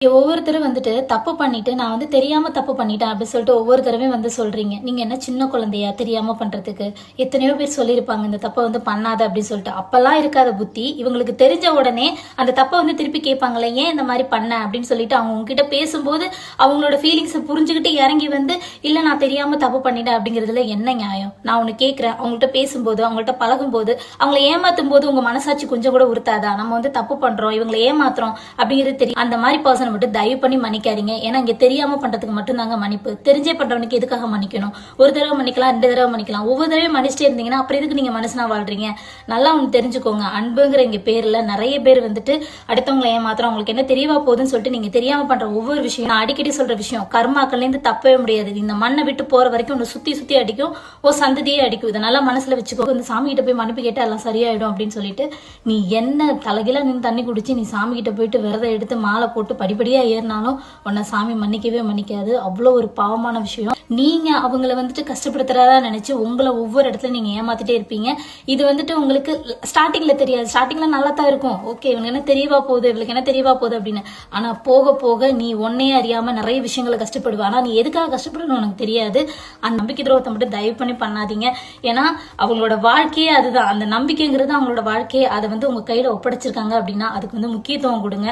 ஒவ்வொருத்தரும் வந்துட்டு தப்பு பண்ணிட்டு நான் தெரியாம தப்பு பண்ணிட்டேன் அப்படின்னு சொல்லிட்டு ஒவ்வொரு தடவையும் சொல்றீங்க. நீங்க என்ன சின்ன குழந்தையா தெரியாம பண்றதுக்கு? எத்தனையோ பேர் சொல்லியிருப்பாங்க இந்த தப்பை பண்ணாத அப்படின்னு சொல்லிட்டு. அப்பெல்லாம் இருக்காத புத்தி இவங்களுக்கு தெரிஞ்ச உடனே அந்த தப்பை திருப்பி கேட்பாங்களே, ஏன் இந்த மாதிரி பண்ண அப்படின்னு சொல்லிட்டு அவங்க உங்ககிட்ட பேசும்போது அவங்களோட ஃபீலிங்ஸை புரிஞ்சுக்கிட்டு இறங்கி இல்ல நான் தெரியாம தப்பு பண்ணிட்டேன் அப்படிங்கிறதுல என்ன நியாயம்? நான் ஒண்ணு கேட்கிறேன், அவங்கள்ட்ட பேசும்போது அவங்கள்ட்ட பழகும் போது அவங்களை ஏமாத்தும் போது உங்க மனசாட்சி கொஞ்சம் கூட உறுத்தாதா? நம்ம தப்பு பண்றோம், இவங்களை ஏமாத்துறோம் அப்படிங்கிறது தெரியும். அந்த மாதிரி பர்சன் மட்டும் தயவு பண்ணி மன்னிக்காதீங்க. ஏன்னா இங்க தெரியாம பண்றதுக்கு மட்டும் தாங்க மன்னிப்பு. தெரிஞ்சே பண்றவனுக்கு எதுக்காக மன்னிக்கணும்? ஒரு தடவை மன்னிக்கலாம், 2 தடவை மன்னிக்கலாம். ஒவ்வொரு தடவை மன்னிச்சிட்டே இருந்தீங்கன்னா அப்புறம் எதுக்கு நீங்க மனுஷனா வாழ்றீங்க? நல்லா ஒண்ணு தெரிஞ்சுக்கோங்க. அன்புங்கிற இங்க பேர்ல நிறைய பேர் அடுத்தவங்களை ஏமாத்துறோம், அவங்களுக்கு என்ன தெரியவா போகுதுன்னு சொல்லிட்டு நீங்க தெரியாம பண்ற ஒவ்வொரு விஷயம், நான் அடிக்கடி சொல்ற விஷயம், கர்மாக்கள்ல இருந்து தப்பவே முடியாது. இந்த மண்ணை விட்டு போற வரைக்கும் ஒன்று சுத்தி சுத்தி அடிக்கும், சந்ததியே அடிக்கும். இதை நல்லா மனசுல வச்சுக்கோ. இந்த சாமி கிட்ட போய் மன்னிப்பு கேட்டா எல்லாம் சரியாயிடும் அப்படின்னு சொல்லிட்டு நீ என்ன தலைகீழ நின்று தண்ணி குடிச்சு நீ சாமி கிட்ட போயிட்டு விரதம் எடுத்து மாலை போட்டு படிப்படியா ஏறினாலும் உன்னை சாமி மன்னிக்கவே மன்னிக்காது. அவ்வளோ ஒரு பாவமான விஷயம். நீங்க அவங்கள கஷ்டப்படுத்துறதா நினைச்சு உங்களை ஒவ்வொரு இடத்துல நீங்க ஏமாத்திட்டே இருப்பீங்க. இது உங்களுக்கு ஸ்டார்டிங்ல தெரியாது. ஸ்டார்டிங்ல நல்லா தான் இருக்கும். ஓகே, இவனுக்கு என்ன தெரியவா போகுது, இவளுக்கு என்ன தெரியவா போகுது அப்படின்னு. ஆனா போக போக நீ ஒன்னையே அறியாம நிறைய விஷயங்களை கஷ்டப்படுவ. ஆனா நீ எதுக்காக கஷ்டப்படணும் உனக்கு தெரியாது. அந்த நம்பிக்கை துரோகத்தை மட்டும் தயவு பண்ணி பண்ணாதீங்க. ஏன்னா அவங்களோட வாழ்க்கையே அதுதான். அந்த நம்பிக்கைங்கிறது அவங்களோட வாழ்க்கையே. அதை உங்க கையில ஒப்படைச்சிருக்காங்க அப்படின்னா அதுக்கு முக்கியத்துவம் கொடுங்க.